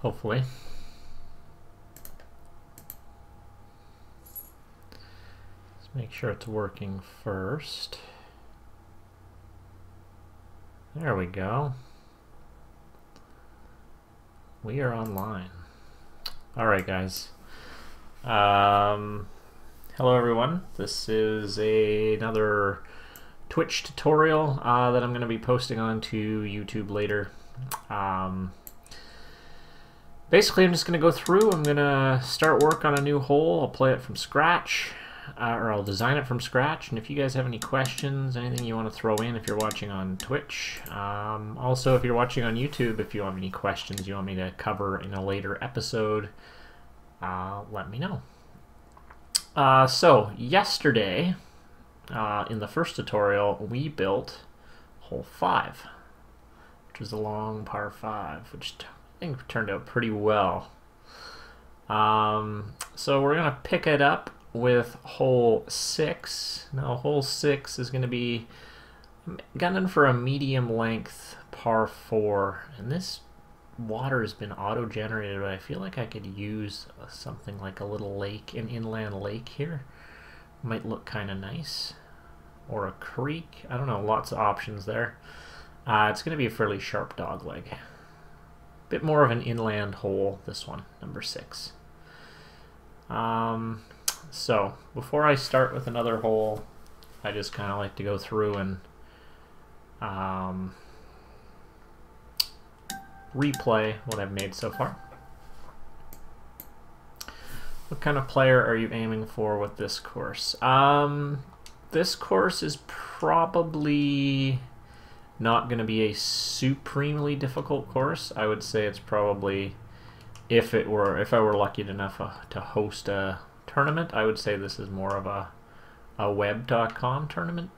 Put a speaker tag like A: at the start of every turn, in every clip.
A: hopefully. Let's make sure it's working first. There we go. We are online. All right, guys. Hello, everyone. This is another Twitch tutorial that I'm going to be posting onto YouTube later. Basically, I'm just going to go through. I'm going to start work on a new hole. I'll play it from scratch, or I'll design it from scratch. And if you guys have any questions, anything you want to throw in if you're watching on Twitch, also if you're watching on YouTube, if you have any questions you want me to cover in a later episode, let me know. So yesterday, in the first tutorial, we built hole 5, which was a long par 5, which I think turned out pretty well. So we're going to pick it up with hole 6. Now hole 6 is going to be gunning for a medium length par 4, and this water has been auto-generated, but I feel like I could use something like a little lake, an inland lake here. Might look kind of nice. Or a creek. I don't know, lots of options there. It's going to be a fairly sharp dog leg. Bit more of an inland hole, this one, number 6. So, before I start with another hole, I just kind of like to go through and replay what I've made so far. What kind of player are you aiming for with this course? This course is probably not going to be a supremely difficult course. I would say it's probably, if I were lucky enough to host a tournament, I would say this is more of a web.com tournament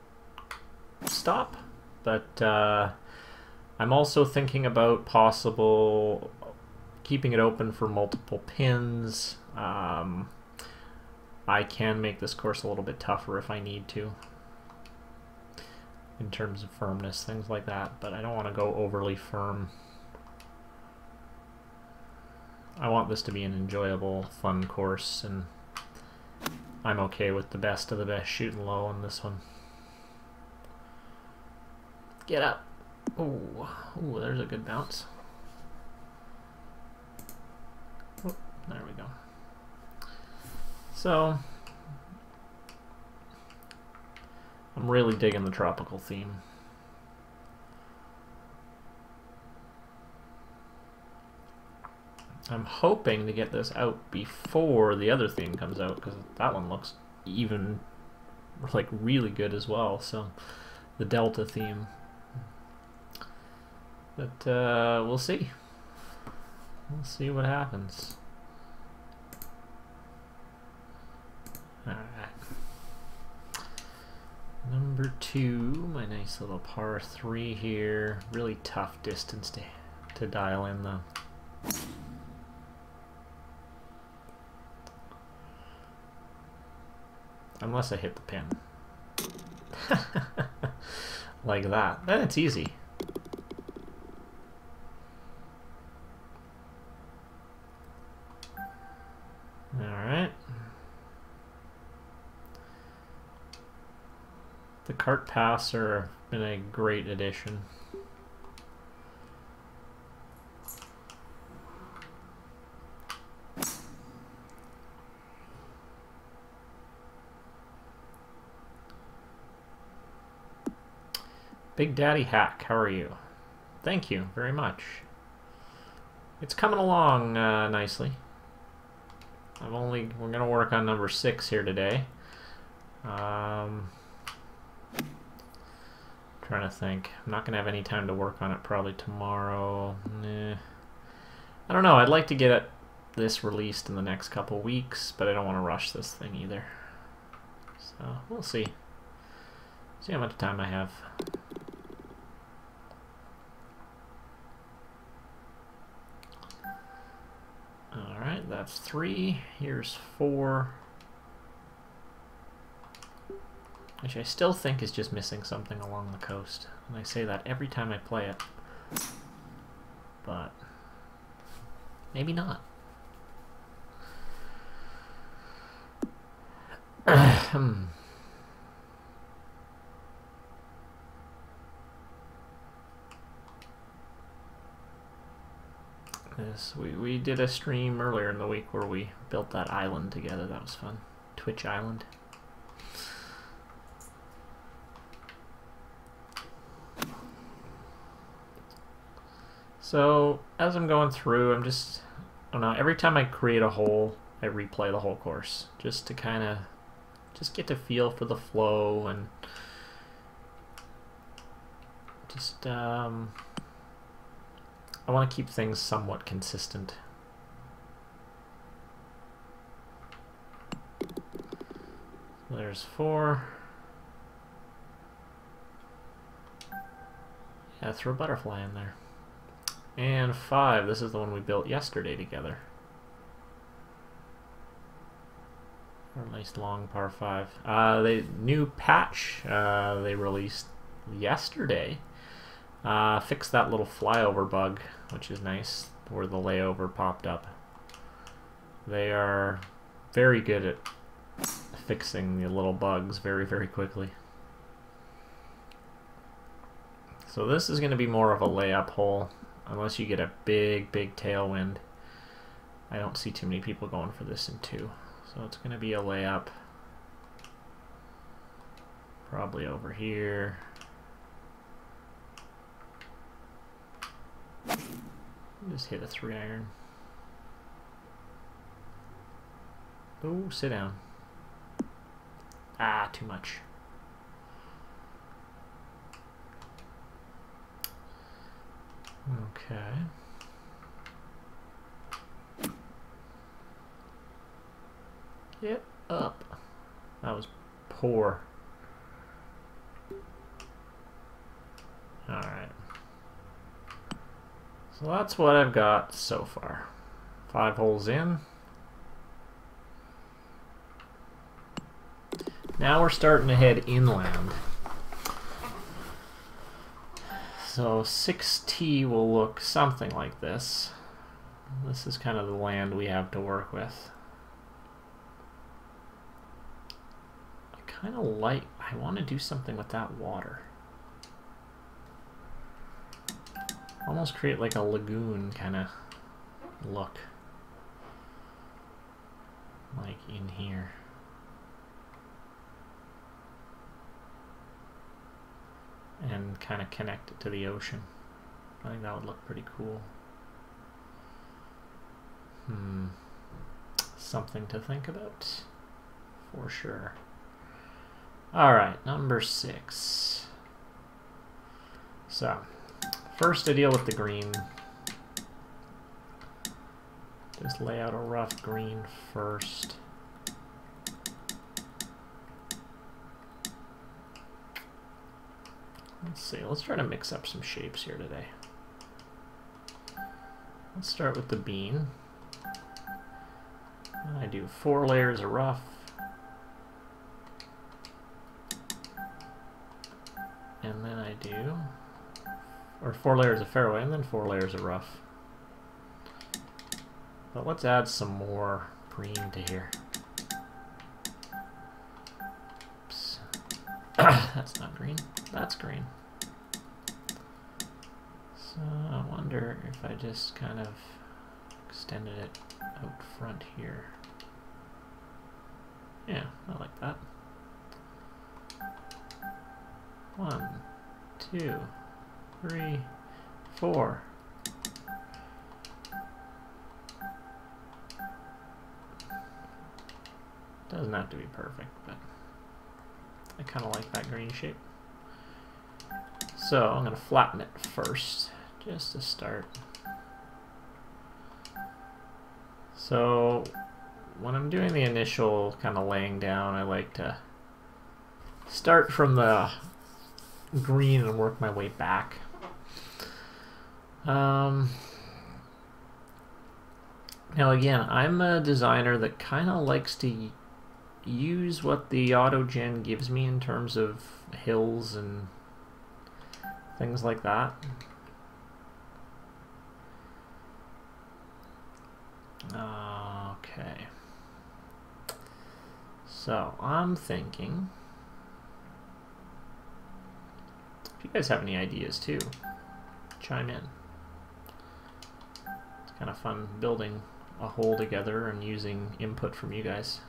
A: stop. But I'm also thinking about possible keeping it open for multiple pins. I can make this course a little bit tougher if I need to, in terms of firmness, things like that, but I don't want to go overly firm. I want this to be an enjoyable, fun course, and I'm okay with the best of the best shooting low on this one. Get up. Ooh, there's a good bounce. Oh, there we go. So, I'm really digging the tropical theme. I'm hoping to get this out before the other theme comes out, because that one looks even like really good as well. So, the Delta theme. But we'll see. We'll see what happens. Alright. Number 2, my nice little par 3 here. Really tough distance to dial in though. Unless I hit the pin. Like that. Then it's easy. Alright. The cart paths are been a great addition. Big Daddy Hack, how are you? Thank you very much. It's coming along nicely. We're gonna work on number 6 here today. Trying to think. I'm not gonna have any time to work on it probably tomorrow. Nah. I don't know. I'd like to get this released in the next couple weeks, but I don't want to rush this thing either. So we'll see. See how much time I have. Alright, that's 3. Here's 4. Which I still think is just missing something along the coast. And I say that every time I play it. But Maybe not. Yes, we did a stream earlier in the week where we built that island together. That was fun. Twitch Island. So as I'm going through, I don't know, every time I create a hole, I replay the whole course just to kind of get a feel for the flow and just I want to keep things somewhat consistent. There's 4. Yeah, throw a butterfly in there. And 5, this is the one we built yesterday together. Or a nice long par 5. The new patch they released yesterday fixed that little flyover bug, which is nice, where the layover popped up. They are very good at fixing the little bugs very, very quickly. So this is going to be more of a layup hole, unless you get a big, big tailwind. I don't see too many people going for this in 2. So it's going to be a layup. Probably over here. Just hit a 3-iron. Oh, sit down. Ah, too much. Okay. Get up. That was poor. Alright. So that's what I've got so far. 5 holes in. Now we're starting to head inland. So 6T will look something like this. This is kind of the land we have to work with. I want to do something with that water. Almost create like a lagoon kind of look. Like in here. And kind of connect it to the ocean. I think that would look pretty cool. Something to think about, for sure. Alright, number 6. So, first I deal with the green. Just lay out a rough green first. Let's see, let's try to mix up some shapes here today. Let's start with the bean. I do 4 layers of rough. And then I do, or 4 layers of fairway and then 4 layers of rough. But let's add some more green to here. Oops. That's not green, that's green. So I wonder if I just kind of extended it out front here. Yeah, I like that. 1, 2, 3, 4. Doesn't have to be perfect, but I kind of like that green shape. So I'm going to flatten it first, just to start. So when I'm doing the initial kind of laying down, I like to start from the green and work my way back. Now again, I'm a designer that kind of likes to use what the AutoGen gives me in terms of hills and things like that. Okay. So I'm thinking, if you guys have any ideas too, chime in. It's kind of fun building a hole together and using input from you guys.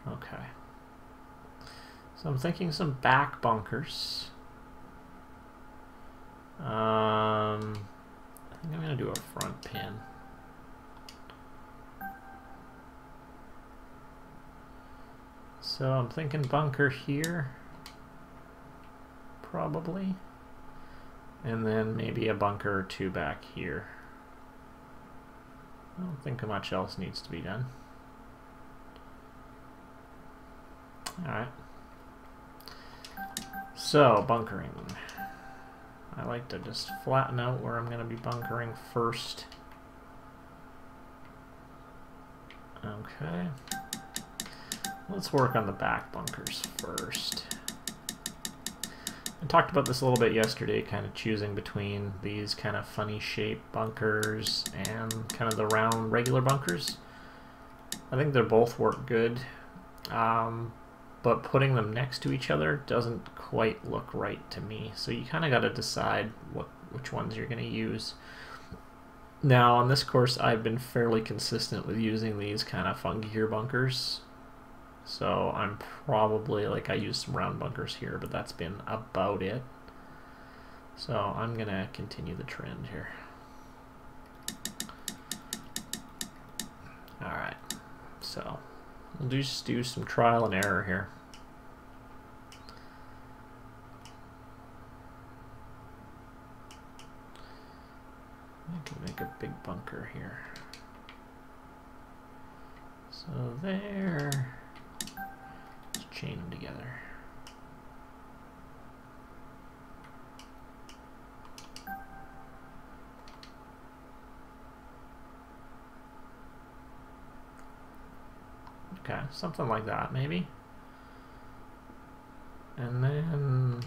A: Okay. So I'm thinking some back bunkers. I think I'm going to do a front pin. So I'm thinking bunker here, probably. And then maybe a bunker or two back here. I don't think much else needs to be done. Alright. So, bunkering. I like to just flatten out where I'm going to be bunkering first. Okay. Let's work on the back bunkers first. I talked about this a little bit yesterday, kind of choosing between these kind of funny shaped bunkers and kind of the round regular bunkers. I think they both work good, but putting them next to each other doesn't quite look right to me. So you kind of got to decide which ones you're going to use. Now on this course I've been fairly consistent with using these kind of funkier bunkers. So I'm probably, like, I used some round bunkers here, but that's been about it. So I'm going to continue the trend here. Alright, so we'll just do some trial and error here. I can make a big bunker here. So there. Let's chain them together. Okay, something like that maybe. And then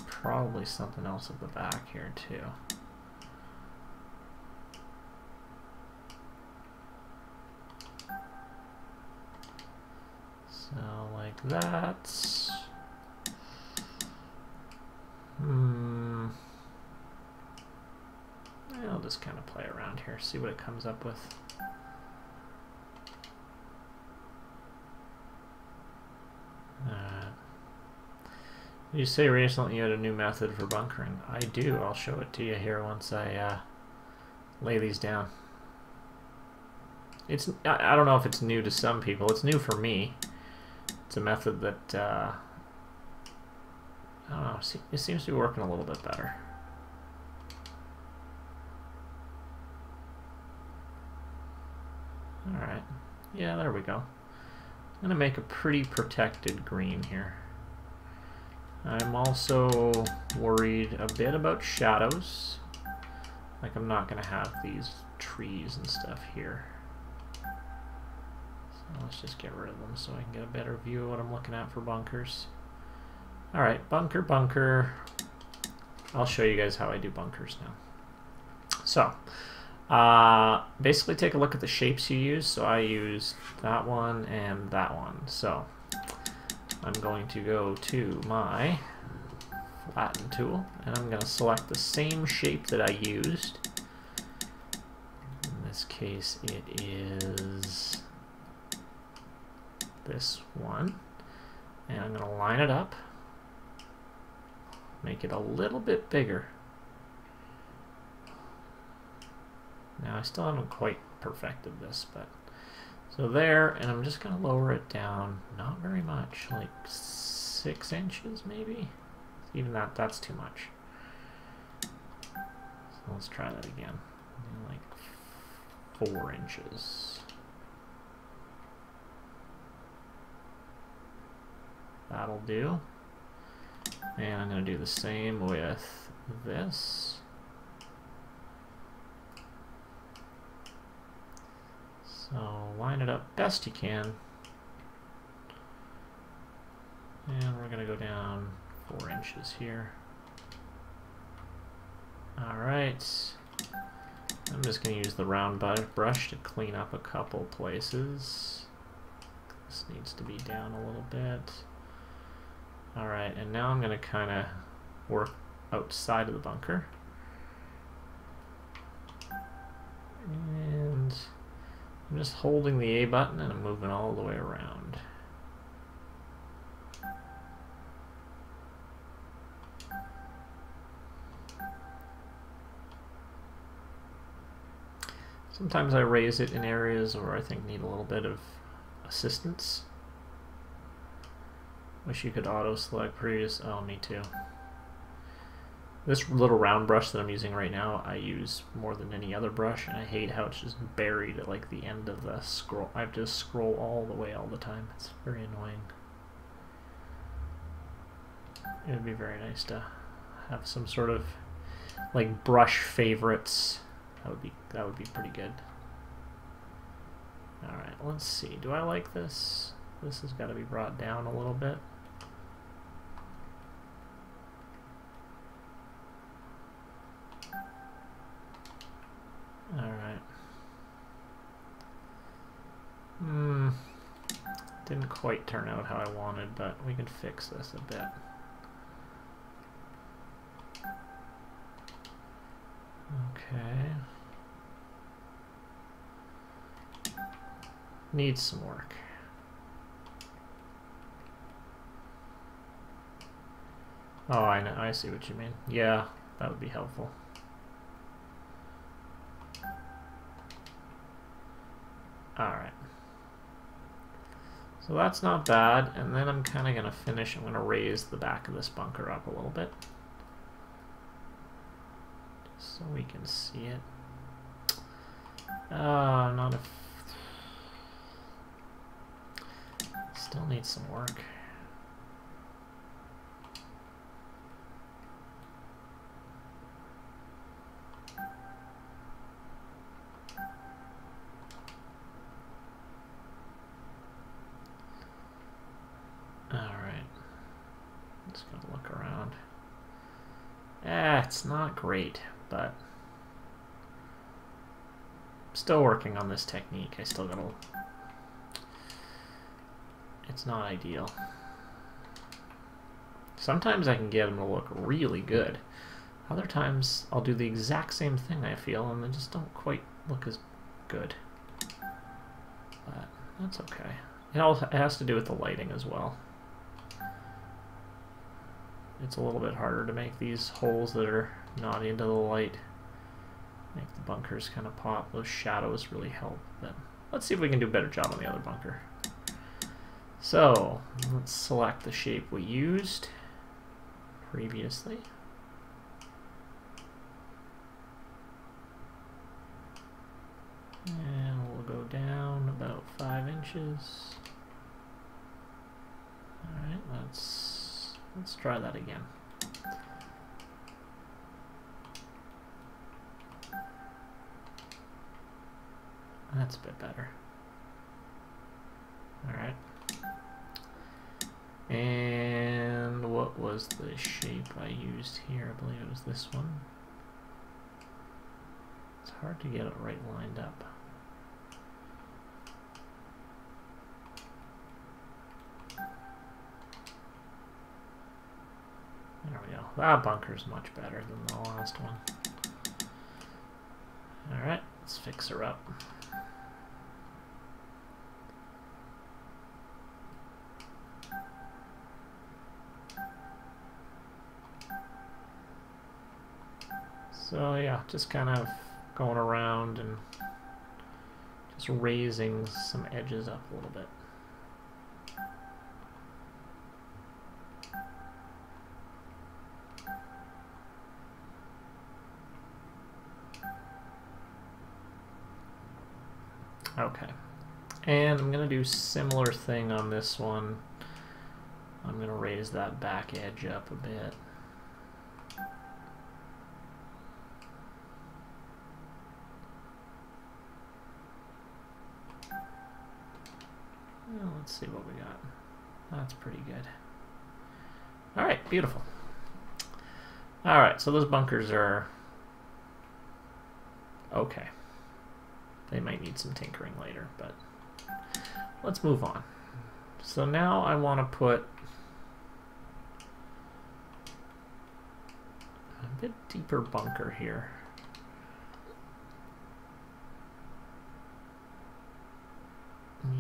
A: probably something else at the back here too. So like that. I'll just kind of play around here, see what it comes up with. You say recently you had a new method for bunkering. I do. I'll show it to you here once I lay these down. I don't know if it's new to some people. It's new for me. It's a method that I don't know. It seems to be working a little bit better. All right. Yeah, there we go. I'm gonna make a pretty protected green here. I'm also worried a bit about shadows. Like, I'm not going to have these trees and stuff here. So let's just get rid of them so I can get a better view of what I'm looking at for bunkers. Alright, bunker. I'll show you guys how I do bunkers now. So, basically take a look at the shapes you use. So I use that one and that one. So I'm going to go to my flatten tool and I'm going to select the same shape that I used. In this case it is this one, and I'm going to line it up, make it a little bit bigger. Now I still haven't quite perfected this, but so there, and I'm just going to lower it down, not very much, like 6 inches maybe? Even that's too much. So let's try that again. Like 4 inches. That'll do. And I'm going to do the same with this. So line it up best you can. And we're going to go down 4 inches here. Alright. I'm just going to use the round brush to clean up a couple places. This needs to be down a little bit. Alright, and now I'm going to kind of work outside of the bunker. And I'm just holding the A button and I'm moving all the way around. Sometimes I raise it in areas where I think need a little bit of assistance. Wish you could auto select previous. Oh, me too. This little round brush that I'm using right now, I use more than any other brush, and I hate how it's just buried at like the end of the scroll. I have to scroll all the way all the time. It's very annoying. It would be very nice to have some sort of like brush favorites. That would be pretty good. All right, let's see. Do I like this? This has got to be brought down a little bit. All right. Didn't quite turn out how I wanted, but we can fix this a bit. Okay. Needs some work. Oh, I know. I see what you mean. Yeah, that would be helpful. Alright. So that's not bad, and then I'm kind of going to finish. I'm going to raise the back of this bunker up a little bit, just so we can see it. Not a... Still needs some work. Just gotta look around. It's not great, but I'm still working on this technique. I still gotta... It's not ideal. Sometimes I can get them to look really good. Other times I'll do the exact same thing, I feel, and they just don't quite look as good. But that's okay. It has to do with the lighting as well. It's a little bit harder to make these holes that are not into the light. Make the bunkers kind of pop. Those shadows really help. But let's see if we can do a better job on the other bunker. So let's select the shape we used previously. And we'll go down about 5 inches. Alright, let's try that again. That's a bit better. Alright. And what was the shape I used here? I believe it was this one. It's hard to get it right lined up. There we go. That bunker's much better than the last one. Alright, let's fix her up. So yeah, just kind of going around and just raising some edges up a little bit. Okay, and I'm going to do similar thing on this one. I'm going to raise that back edge up a bit. Well, let's see what we got. That's pretty good. Alright, beautiful. Alright, so those bunkers are Okay. They might need some tinkering later, but let's move on. So now I want to put a bit deeper bunker here.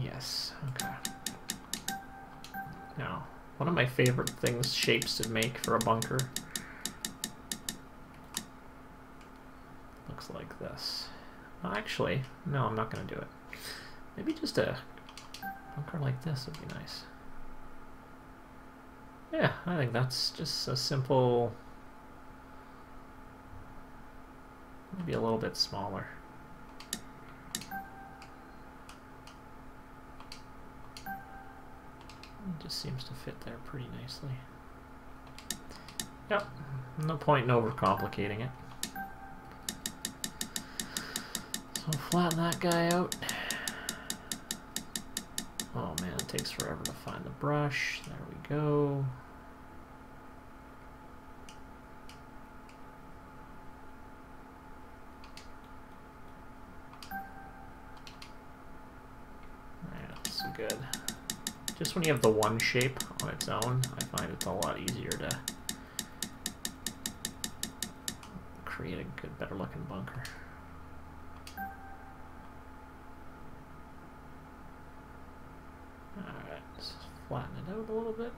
A: Yes, okay. Now, one of my favorite shapes to make for a bunker looks like this. Well, actually, no, I'm not going to do it. Maybe just a bunker like this would be nice. Yeah, I think that's just a simple, maybe a little bit smaller. It just seems to fit there pretty nicely. Yep, no point in overcomplicating it. So flatten that guy out. Oh man, it takes forever to find the brush. There we go. Yeah, that's good. Just when you have the one shape on its own, I find it's a lot easier to create a good, better looking bunker. Alright, let's flatten it out a little bit.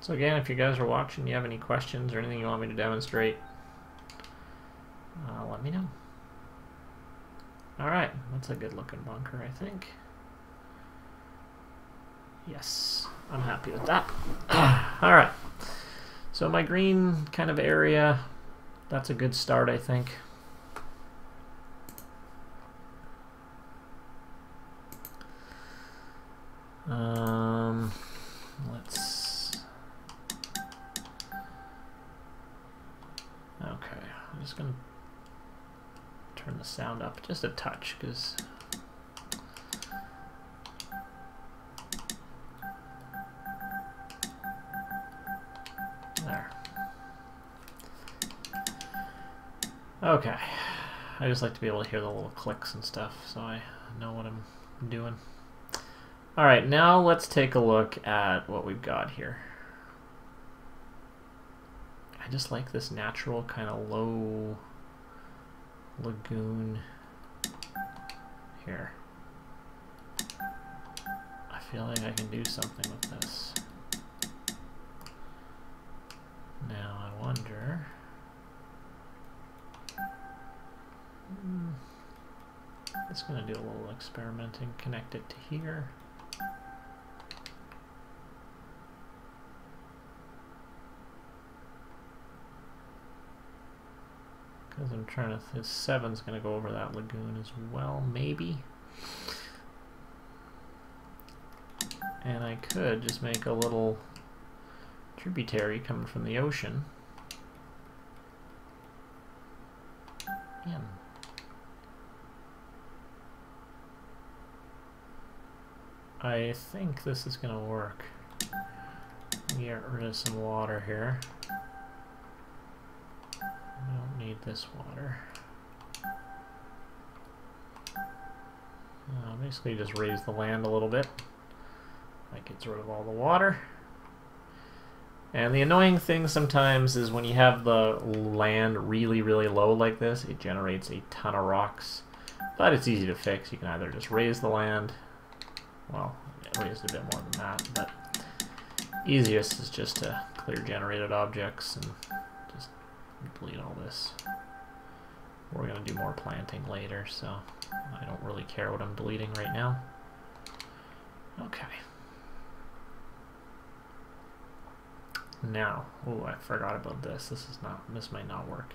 A: So again, if you guys are watching, you have any questions or anything you want me to demonstrate, let me know. Alright, that's a good looking bunker, I think. Yes, I'm happy with that. Alright, so my green kind of area, that's a good start, I think. Okay, I'm just gonna turn the sound up just a touch, because there. Okay, I just like to be able to hear the little clicks and stuff, so I know what I'm doing. Alright, now let's take a look at what we've got here. I just like this natural kind of low lagoon here. I feel like I can do something with this. Now I wonder... Just going to do a little experimenting, connect it to here. Because I'm trying to, this 7's going to go over that lagoon as well, maybe. And I could just make a little tributary coming from the ocean. In. I think this is going to work. Get rid of some water here. I don't need this water. Basically just raise the land a little bit. That gets rid of all the water. And the annoying thing sometimes is when you have the land really, really low like this, it generates a ton of rocks. But it's easy to fix. You can either just raise the land. Well, I raised a bit more than that, but easiest is just to clear generated objects and just delete all this. We're going to do more planting later, so I don't really care what I'm deleting right now. Okay. Now, oh, I forgot about this. This might not work.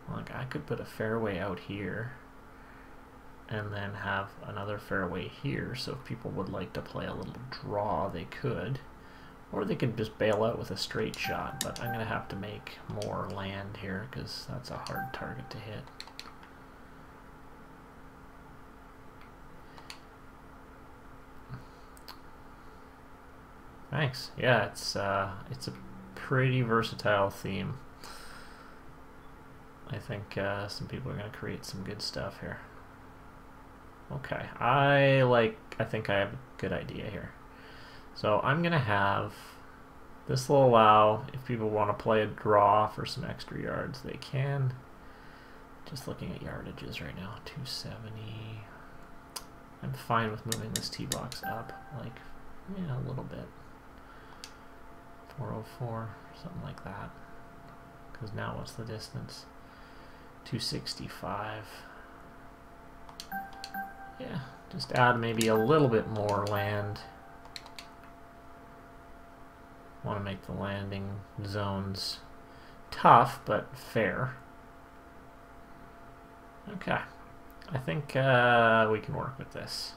A: Like, I could put a fairway out here and then have another fairway here, so if people would like to play a little draw, they could. Or they could just bail out with a straight shot, but I'm going to have to make more land here because that's a hard target to hit. Thanks. Yeah, it's a pretty versatile theme. I think some people are going to create some good stuff here. Okay, I think I have a good idea here. So I'm going to have, this will allow, if people want to play a draw for some extra yards, they can. Just looking at yardages right now, 270. I'm fine with moving this tee box up, like, yeah, a little bit. 404, something like that. Because now what's the distance? 265. Yeah, just add maybe a little bit more land. Want to make the landing zones tough, but fair. Okay, I think we can work with this.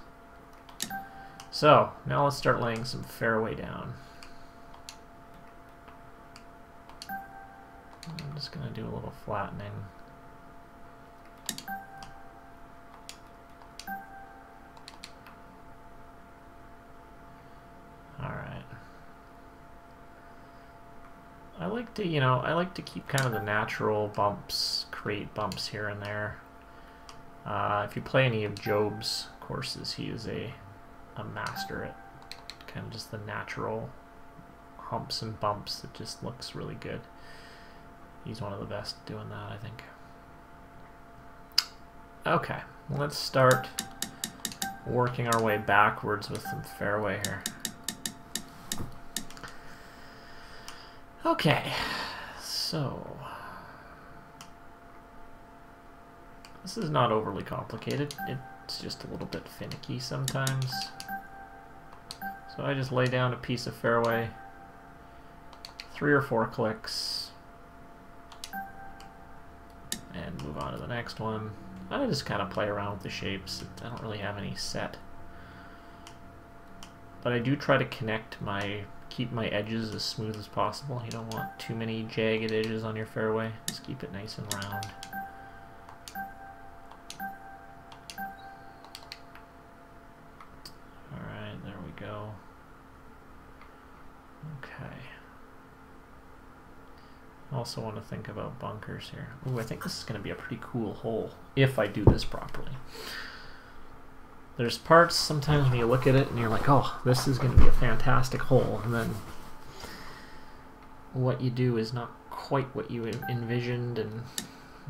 A: So, now let's start laying some fairway down. I'm just going to do a little flattening. Alright. I like to, I like to keep kind of the natural bumps, create bumps here and there. If you play any of Job's courses, he is a master at kind of just the natural humps and bumps. It just looks really good. He's one of the best at doing that, I think. Okay, let's start working our way backwards with some fairway here. Okay, so this is not overly complicated. It's just a little bit finicky sometimes. So I just lay down a piece of fairway, 3 or 4 clicks, and move on to the next one. I just kind of play around with the shapes. I don't really have any set. But I do try to keep my edges as smooth as possible. You don't want too many jagged edges on your fairway. Just keep it nice and round. Alright, there we go. Okay. I also want to think about bunkers here. Ooh, I think this is going to be a pretty cool hole, if I do this properly. There's parts sometimes when you look at it and you're like, oh, this is going to be a fantastic hole, and then what you do is not quite what you envisioned, and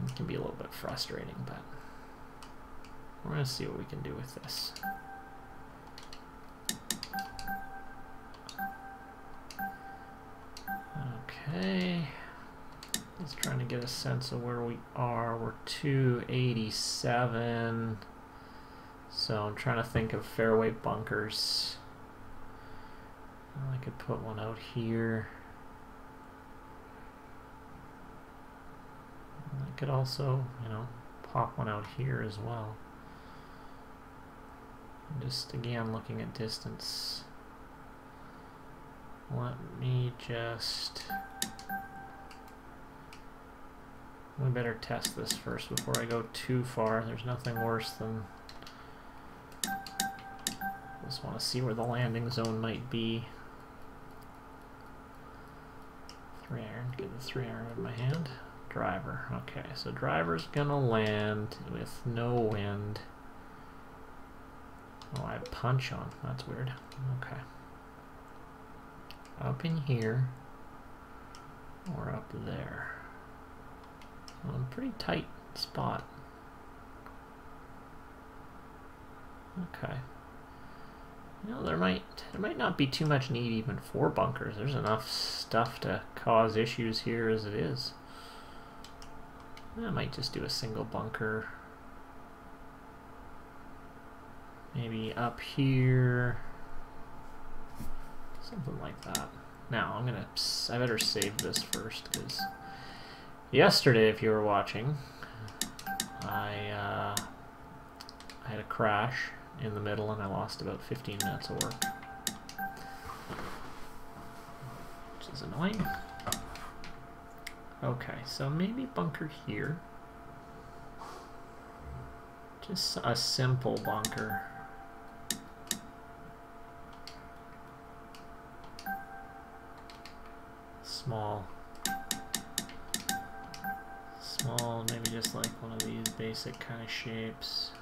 A: it can be a little bit frustrating, but we're going to see what we can do with this. Okay. Just trying to get a sense of where we are. We're 287. So I'm trying to think of fairway bunkers. Well, I could put one out here. I could also, pop one out here as well. Just again looking at distance. Let me just... We better test this first before I go too far. There's nothing worse than... Just want to see where the landing zone might be. 3-iron, get the 3-iron in my hand. Driver, okay, so driver's gonna land with no wind. Oh, I have punch on, that's weird. Okay. Up in here, or up there. So a pretty tight spot. Okay. There might not be too much need even for bunkers. There's enough stuff to cause issues here as it is. I might just do a single bunker. Maybe up here. Something like that. Now, I better save this first, because yesterday, if you were watching, I had a crash in the middle and I lost about 15 minutes of work, which is annoying. Okay, so maybe bunker here. Just a simple bunker. small, maybe just like one of these basic kind of shapes.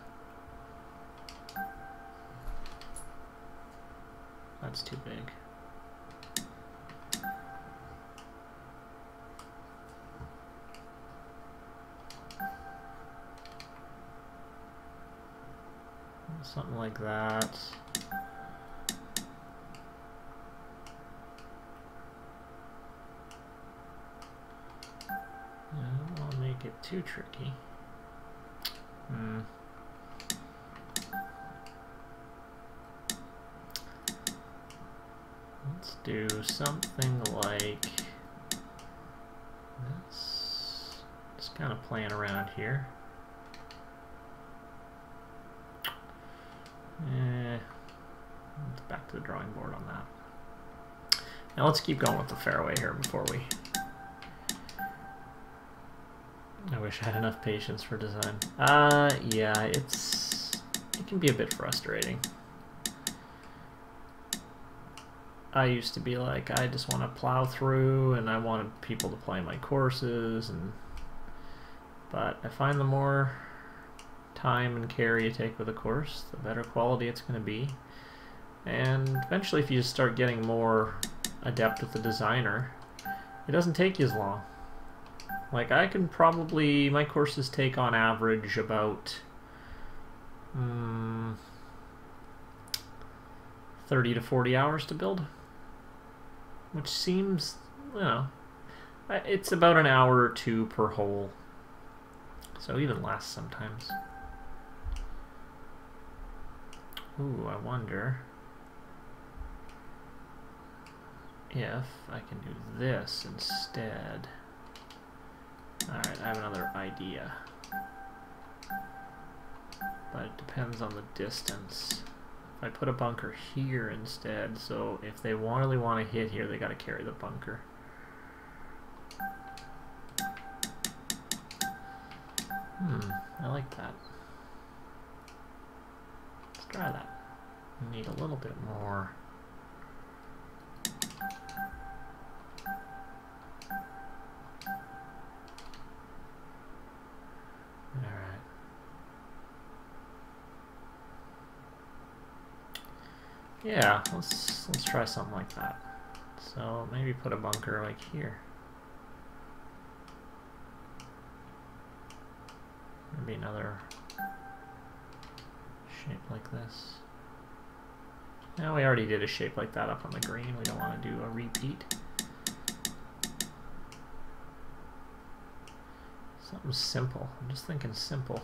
A: That's too big. Something like that. I don't want to make it too tricky. Let's do something like this. Just kind of playing around here. Let's back to the drawing board on that. Now let's keep going with the fairway here before we... I wish I had enough patience for design. Yeah, it can be a bit frustrating. I used to be like, I just want to plow through and I wanted people to play my courses, but I find the more time and care you take with a course, the better quality it's going to be. And eventually, if you just start getting more adept with the designer, it doesn't take you as long. Like, I can probably, my courses take on average about 30 to 40 hours to build, which seems, you know, it's about an hour or two per hole, so even less sometimes. Ooh, I wonder if I can do this instead. Alright, I have another idea, but it depends on the distance. If I put a bunker here instead, so if they really want to hit here, they got to carry the bunker. I like that. Let's try that. We need a little bit more. Alright. Yeah, let's try something like that. So maybe put a bunker like here. Maybe another shape like this. Now we already did a shape like that up on the green. We don't want to do a repeat. Something simple. I'm just thinking simple.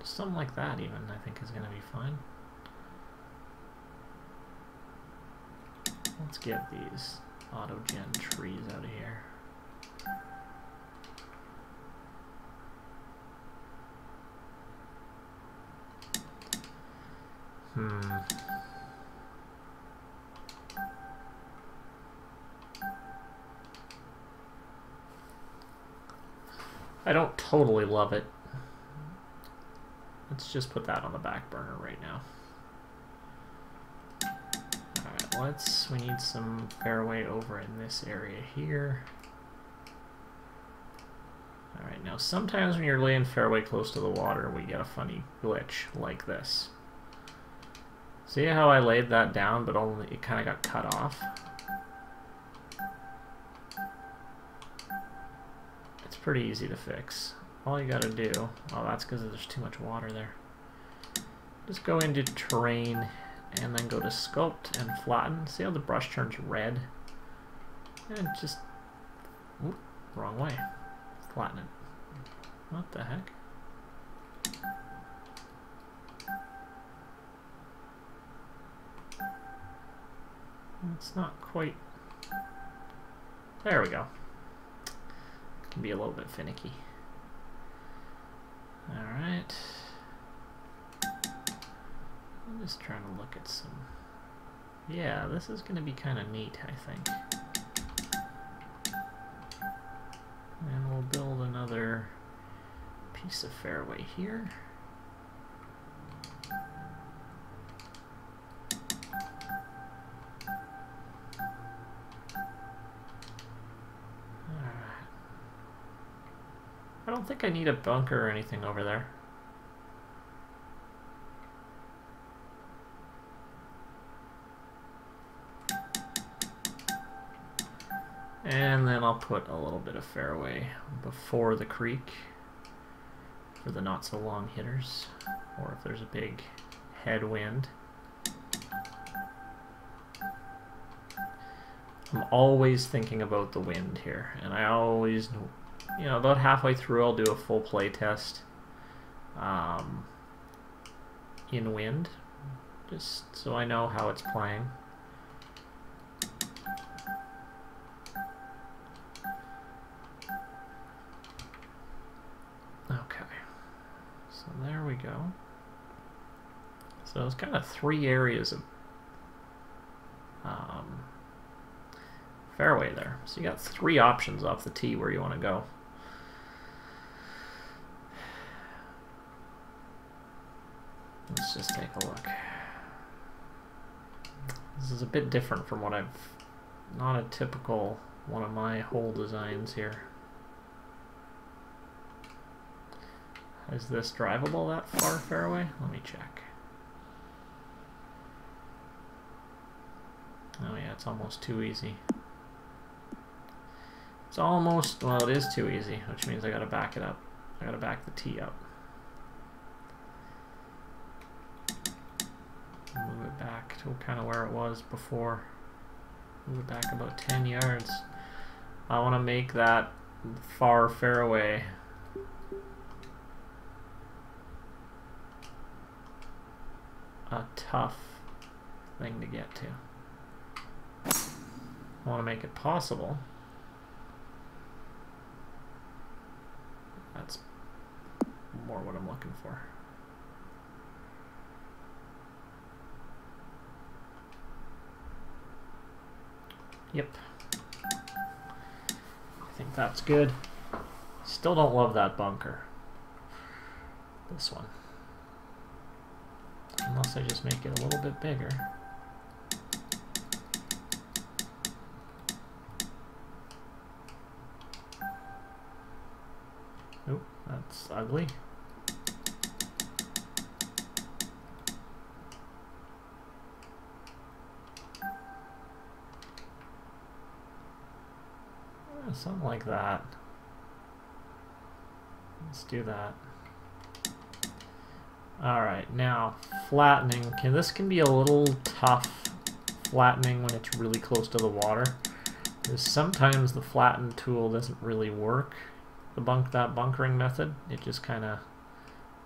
A: Something like that even, I think, is going to be fine. Let's get these auto-gen trees out of here. I don't totally love it. Let's just put that on the back burner right now. Alright, we need some fairway over in this area here. Alright, now sometimes when you're laying fairway close to the water, we get a funny glitch like this. See how I laid that down, but only it kind of got cut off? It's pretty easy to fix. All you gotta do, oh, that's because there's too much water there. Just go into terrain and then go to sculpt and flatten. See how the brush turns red? And just, whoop, wrong way. Flatten it. What the heck? It's not quite, there we go. Can be a little bit finicky. Alright. I'm just trying to look at some... Yeah, this is going to be kind of neat, I think. And we'll build another piece of fairway here. I don't think I need a bunker or anything over there. And then I'll put a little bit of fairway before the creek for the not so long hitters, or if there's a big headwind. I'm always thinking about the wind here, and I always, you know, about halfway through I'll do a full play test in wind, just so I know how it's playing. Okay, so there we go. So it's kind of three areas of fairway there. So you got three options off the tee where you want to go. Let's just take a look. This is a bit different from what I've, not a typical one of my hole designs here. Is this drivable that far fairway? Let me check. Oh yeah, it's almost too easy. It's almost, well, it is too easy, which means I gotta back it up. I gotta back the tee up. Move it back to kind of where it was before. Move it back about 10 yards. I want to make that far fairway a tough thing to get to. I want to make it possible. That's more what I'm looking for. Yep. I think that's good. Still don't love that bunker. This one. Unless I just make it a little bit bigger. Oop, that's ugly. Something like that. Let's do that. Alright, now flattening. This can be a little tough flattening when it's really close to the water. Because sometimes the flatten tool doesn't really work. That bunkering method. It just kind of,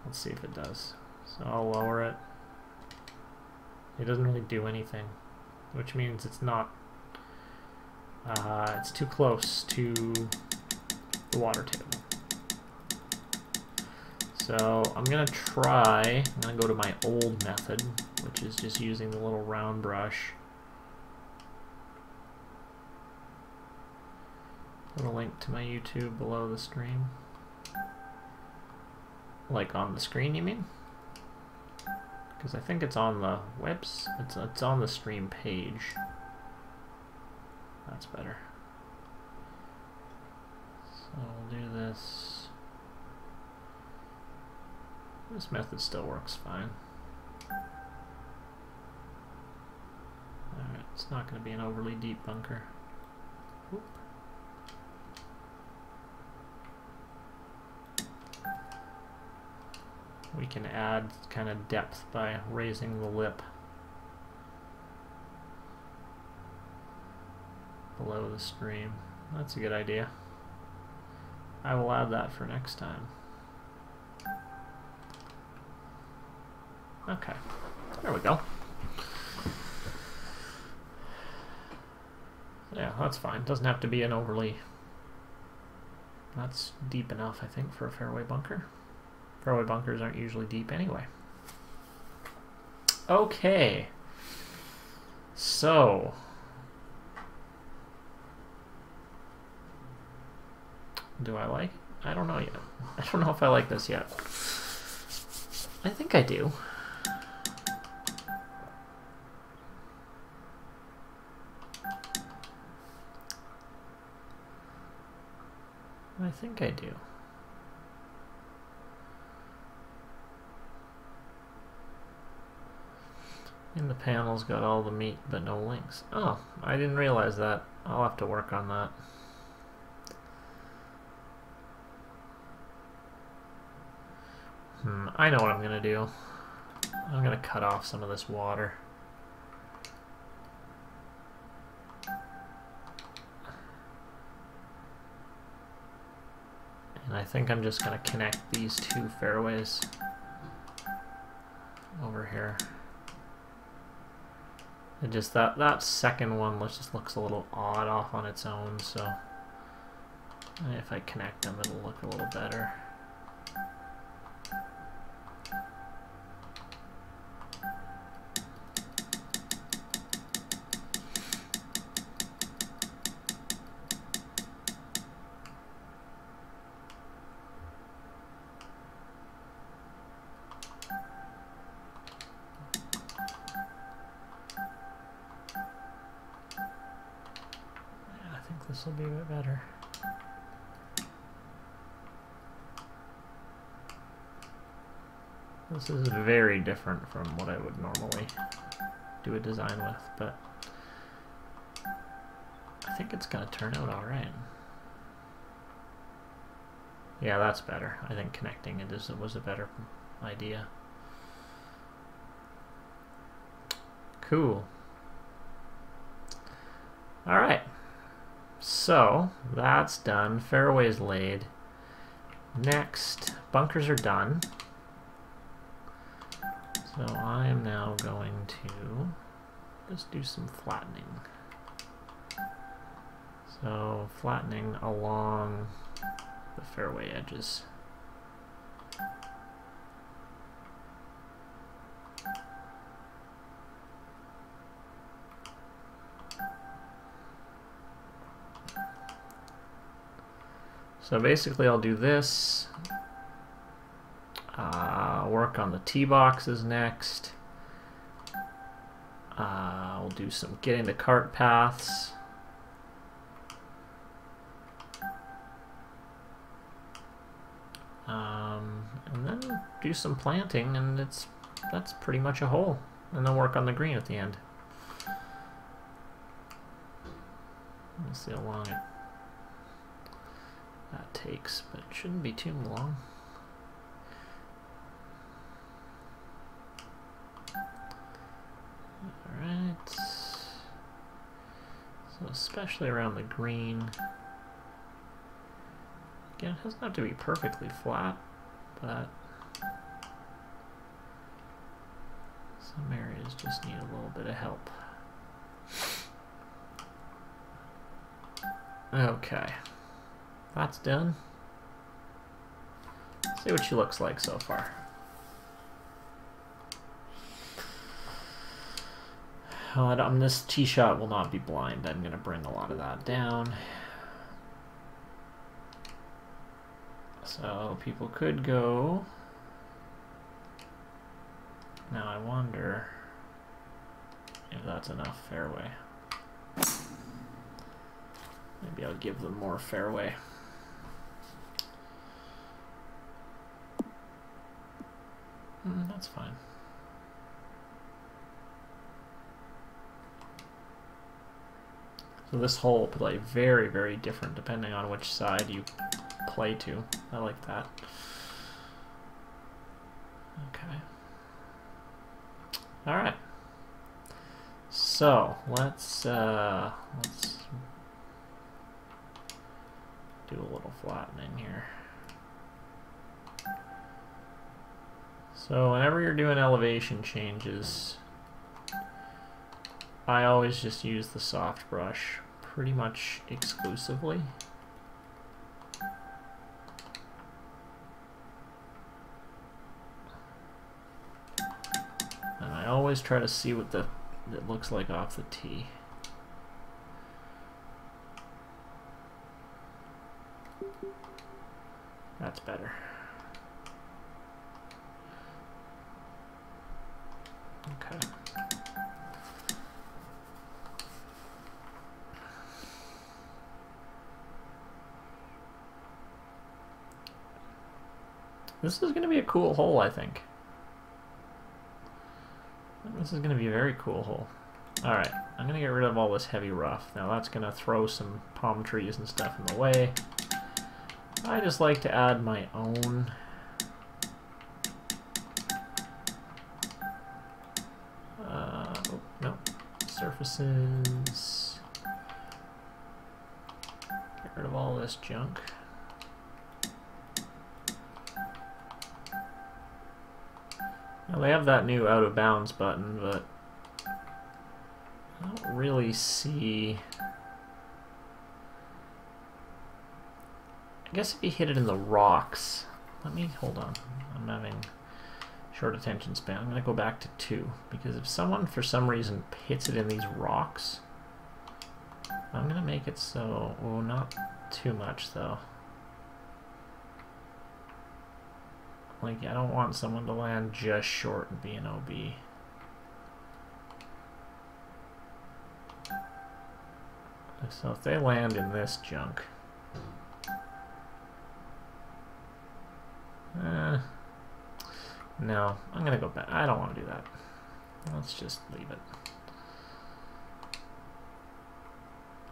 A: let's see if it does. So I'll lower it. It doesn't really do anything, which means it's not, it's too close to the water table. So I'm going to go to my old method, which is just using the little round brush. Put a link to my YouTube below the stream. Like on the screen, you mean? Because I think it's on the it's on the stream page. That's better. So we'll do this. This method still works fine. Alright, it's not going to be an overly deep bunker. Whoop. We can add kind of depth by raising the lip below the stream. That's a good idea. I will add that for next time. Okay, there we go. Yeah, that's fine. Doesn't have to be an overly... That's deep enough, I think, for a fairway bunker. Fairway bunkers aren't usually deep anyway. Okay. So. Do I like it? I don't know yet. I don't know if I like this yet. I think I do. I think I do. In the panel's got all the meat but no links. Oh, I didn't realize that. I'll have to work on that. I know what I'm gonna do. I'm gonna cut off some of this water. And I think I'm just gonna connect these two fairways over here. And just that second one just looks a little odd off on its own, so if I connect them it'll look a little better. This will be a bit better. This is very different from what I would normally do a design with, but I think it's going to turn out alright. Yeah, that's better. I think connecting it was a better idea. Cool. Alright. So, that's done. Fairway's laid. Next, bunkers are done. So I am now going to just do some flattening. So, flattening along the fairway edges. So basically I'll do this, work on the tee boxes next, we'll do some getting the cart paths, and then do some planting, and that's pretty much a hole, and then work on the green at the end. Let's see how long that takes, but it shouldn't be too long. Alright. So especially around the green. Again, it doesn't have to be perfectly flat, but some areas just need a little bit of help. Okay. That's done. Let's see what she looks like so far. This tee shot will not be blind. I'm going to bring a lot of that down. So people could go. Now I wonder if that's enough fairway. Maybe I'll give them more fairway. That's fine. So this hole will play very, very different depending on which side you play to. I like that. Okay. All right. So let's do a little flattening here. So whenever you're doing elevation changes, I always just use the soft brush pretty much exclusively. And I always try to see what it looks like off the tee. That's better. Okay. This is going to be a cool hole, I think. This is going to be a very cool hole. Alright, I'm going to get rid of all this heavy rough. Now that's going to throw some palm trees and stuff in the way. I just like to add my own. Oh, no. Surfaces. Get rid of all this junk. Now they have that new out of bounds button, but I don't really see. I guess if you hit it in the rocks. Hold on. I'm having short attention span. I'm going to go back to 2 because if someone for some reason hits it in these rocks, I'm going to make it so, oh, not too much though. Like, I don't want someone to land just short and be an OB. So if they land in this junk, no, I'm gonna go back. I don't want to do that. Let's just leave it.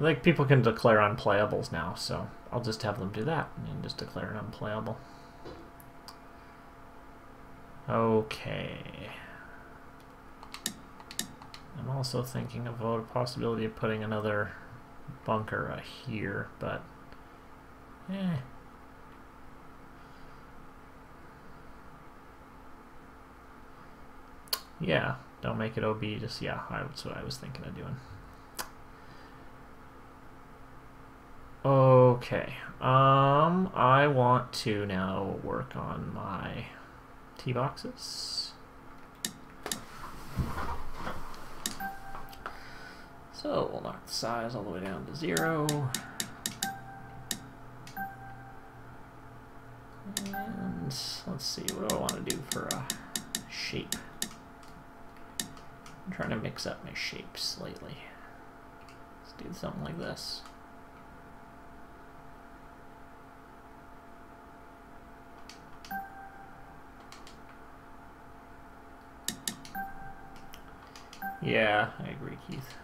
A: Like, people can declare unplayables now, so I'll just have them do that and just declare it unplayable. Okay. I'm also thinking of a possibility of putting another bunker here, but yeah, don't make it OB, just, yeah, that's what I was thinking of doing. Okay, I want to now work on my tee boxes. So we'll knock the size all the way down to 0. And let's see, what do I want to do for a shape? I'm trying to mix up my shapes slightly. Let's do something like this. Yeah, I agree, Keith.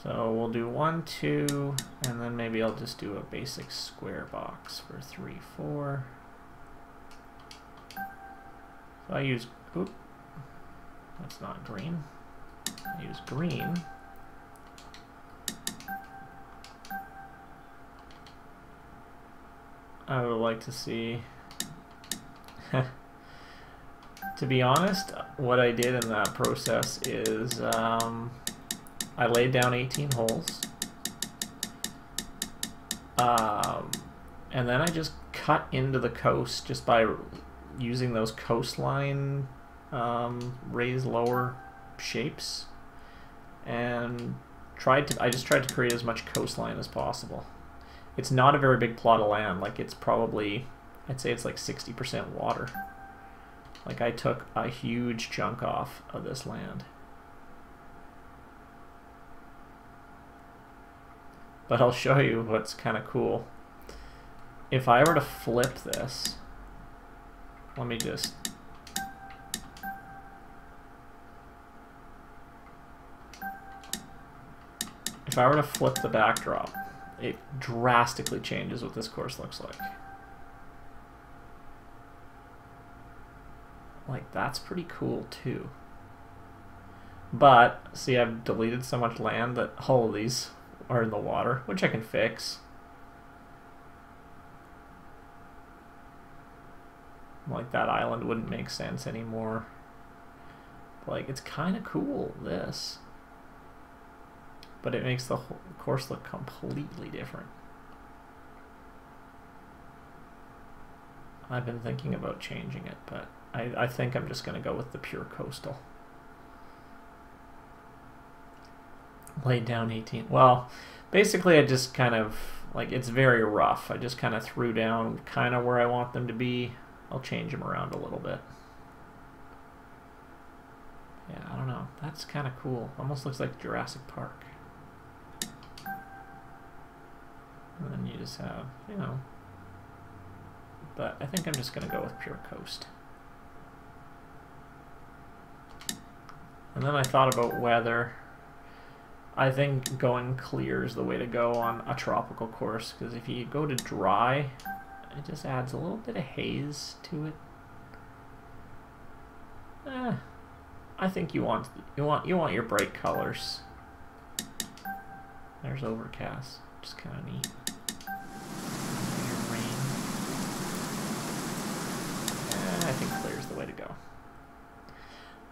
A: So we'll do 1, 2, and then maybe I'll just do a basic square box for 3, 4. So I use, oop, that's not green. I use green. I would like to see, to be honest, what I did in that process is I laid down 18 holes, and then I just cut into the coast just by using those coastline raised lower shapes, and I just tried to create as much coastline as possible. It's not a very big plot of land, like it's probably, I'd say it's like 60% water. Like I took a huge chunk off of this land. But I'll show you what's kind of cool. If I were to flip this, let me just, if I were to flip the backdrop, it drastically changes what this course looks like. Like, that's pretty cool too. But, see, I've deleted so much land that all of these are in the water, which I can fix. Like, that island wouldn't make sense anymore. Like, it's kind of cool, this. But it makes the whole course look completely different. I've been thinking about changing it, but I think I'm just going to go with the pure coastal. Laid down 18. Well, basically I just kind of, like, it's very rough. I just kind of threw down kind of where I want them to be. I'll change them around a little bit. Yeah, I don't know. That's kind of cool. Almost looks like Jurassic Park. And then you just have, you know, but I think I'm just going to go with pure coast. And then I thought about weather. I think going clear is the way to go on a tropical course, because if you go to dry, it just adds a little bit of haze to it. I think you want your bright colors. There's overcast, which is kind of neat. Rain. I think clear is the way to go.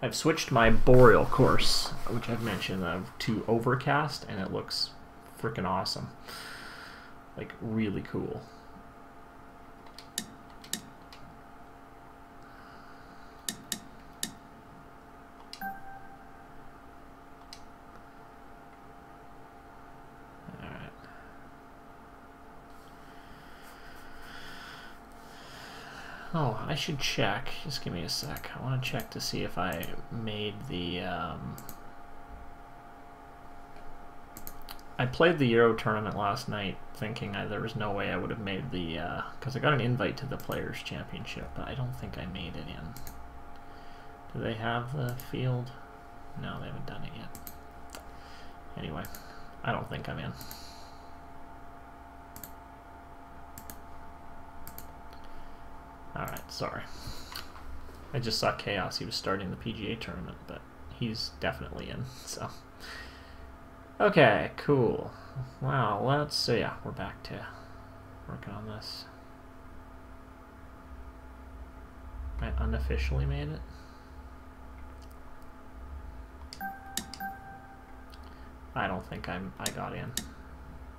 A: I've switched my boreal course, which I've mentioned, to overcast, and it looks freaking awesome. Like, really cool. Oh, I should check. Just give me a sec. I want to check to see if I made the... I played the Euro tournament last night thinking there was no way I would have made the... because I got an invite to the Players' Championship, but I don't think I made it in. Do they have the field? No, they haven't done it yet. Anyway, I don't think I'm in. Alright, sorry. I just saw Chaos. He was starting the PGA tournament, but he's definitely in, so. Okay, cool. Wow, let's see. Yeah, we're back to working on this. I unofficially made it. I don't think I got in.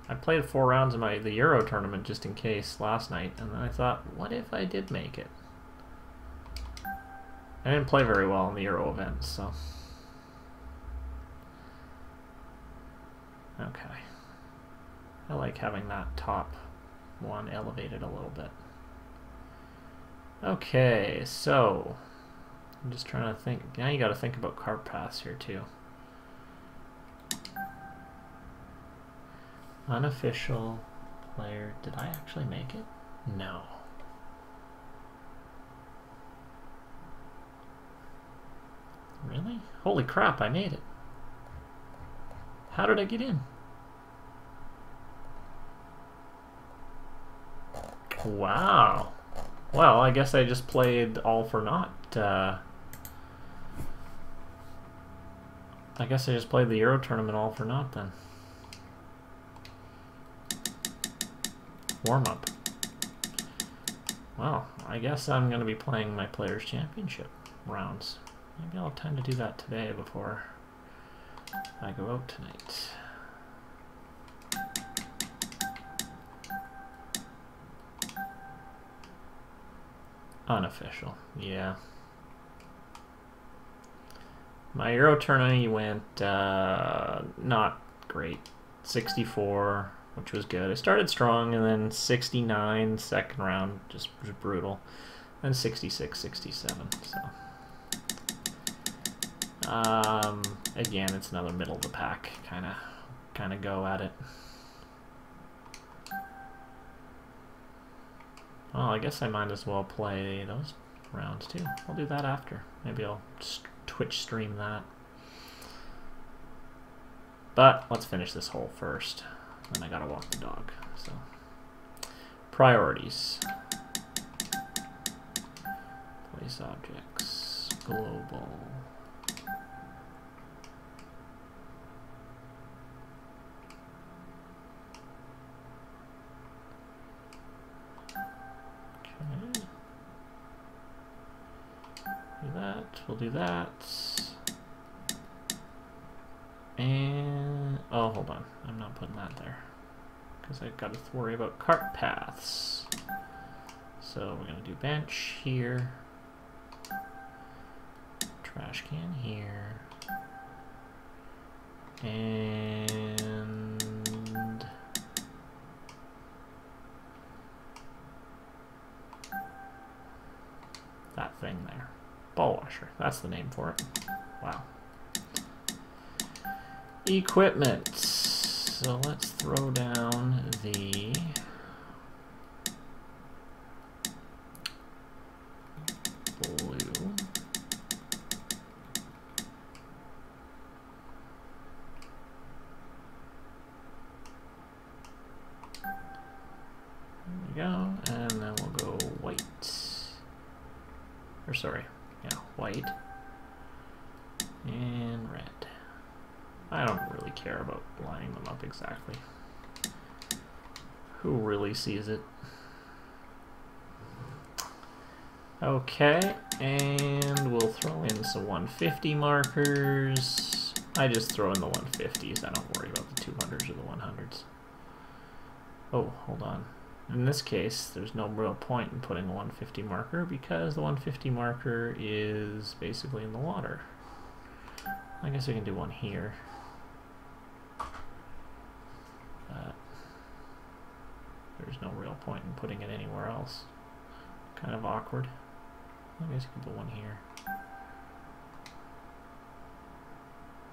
A: I played 4 rounds of the Euro tournament just in case last night, and then I thought, what if I did make it? I didn't play very well in the Euro events, so. Okay. I like having that top one elevated a little bit. Okay, so I'm just trying to think. Now you got to think about cart paths here too. Unofficial player. Did I actually make it? No. Really? Holy crap, I made it. How did I get in? Wow. Well, I guess I just played all for naught. I guess I just played the Euro tournament all for naught then. Warm-up. Well, I guess I'm going to be playing my Players' Championship rounds. Maybe I'll have time to do that today before I go out tonight. Unofficial, yeah. My Euro tournament went not great. 64, which was good. I started strong, and then 69, second round, just was brutal. Then 66, 67, so. Again, it's another middle of the pack kind of go at it. Well, I guess I might as well play those rounds too. I'll do that after. Maybe I'll Twitch stream that. But let's finish this hole first. Then I gotta walk the dog. So, priorities. Place objects. Global. We'll do that. And oh, hold on, I'm not putting that there because I've got to worry about cart paths. So we're gonna do bench here, trash can here, and that thing there. Ball washer, that's the name for it. Wow. Equipment. so let's throw down the blue. There we go, and then we'll go white. Or sorry, yeah, white and red. I don't really care about lining them up exactly. Who really sees it? Okay, and we'll throw in some 150 markers. I just throw in the 150s. I don't worry about the 200s or the 100s. Oh, hold on. In this case, there's no real point in putting a 150 marker because the 150 marker is basically in the water. I guess I can do one here. There's no real point in putting it anywhere else. Kind of awkward. I guess you can put one here.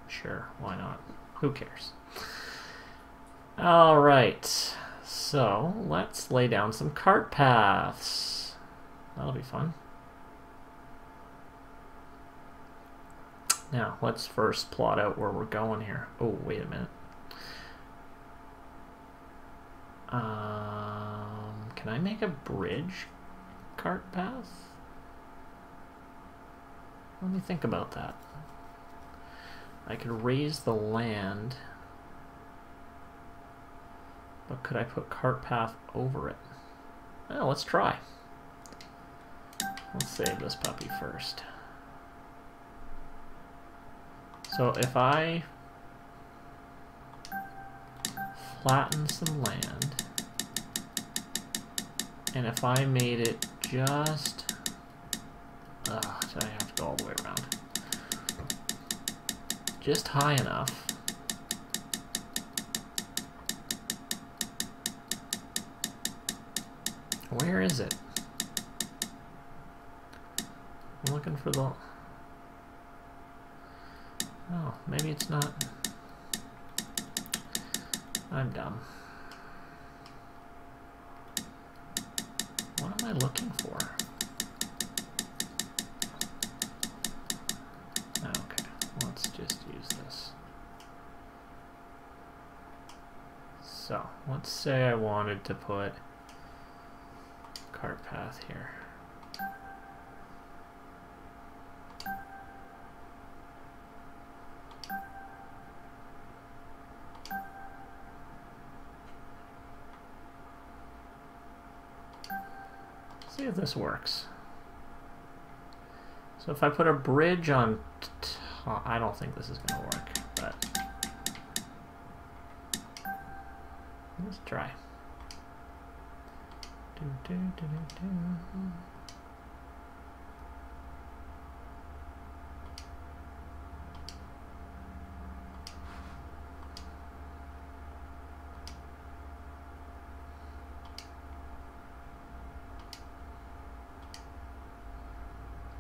A: Sure, why not? Who cares? Alright, so let's lay down some cart paths. That'll be fun. Now, let's first plot out where we're going here. Oh, wait a minute. Can I make a bridge cart path? Let me think about that. I could raise the land, but could I put cart path over it? Well, let's try. Let's save this puppy first. So if I flatten some land, and if I made it just, I have to go all the way around, just high enough, where is it? I'm looking for the, oh, maybe it's not, I'm dumb. What am I looking for? Okay, let's just use this. So, let's say I wanted to put cart path here. See if this works. So if I put a bridge on top, I don't think this is going to work, but let's try.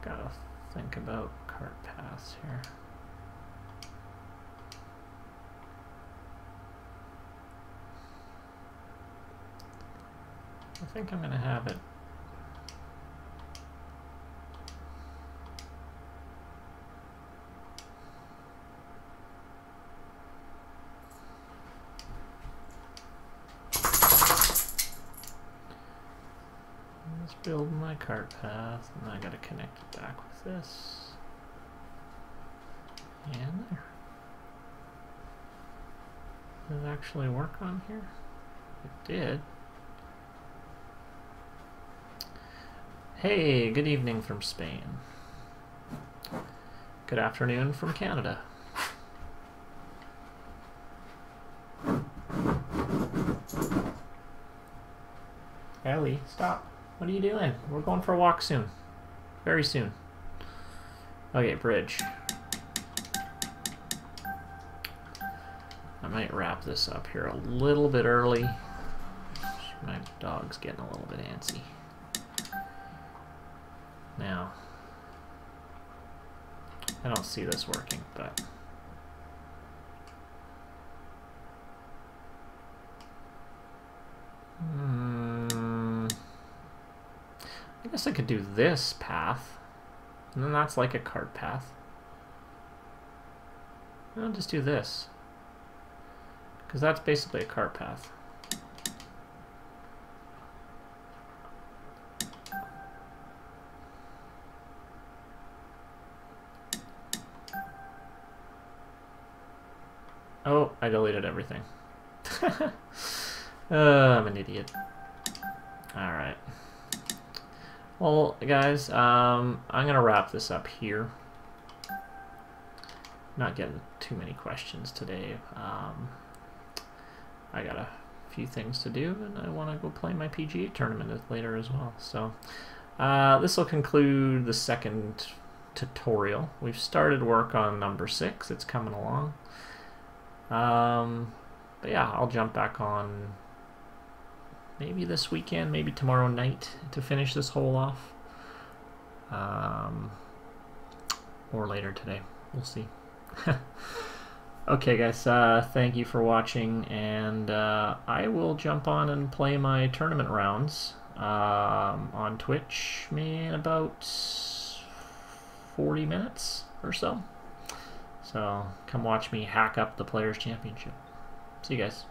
A: Gotta think about cart paths here. I think I'm gonna have it. Let's build my cart path, and I gotta connect it back with this. And there. Did it actually work on here? It did. Hey, good evening from Spain. Good afternoon from Canada. Ellie, stop. What are you doing? We're going for a walk soon. Very soon. Okay, bridge. I might wrap this up here a little bit early. My dog's getting a little bit antsy. Now, I don't see this working, but guess I could do this path, and then that's like a cart path. I'll just do this, because that's basically a cart path. Oh, I deleted everything. I'm an idiot. Alright. Well, guys, I'm going to wrap this up here. Not getting too many questions today. I got a few things to do, and I want to go play my PGA tournament later as well. So this will conclude the second tutorial. We've started work on number 6. It's coming along. But yeah, I'll jump back on maybe this weekend, maybe tomorrow night to finish this hole off. Or later today. We'll see. Okay, guys, thank you for watching, and I will jump on and play my tournament rounds on Twitch in about 40 minutes or so. So come watch me hack up the Players' Championship. See you guys.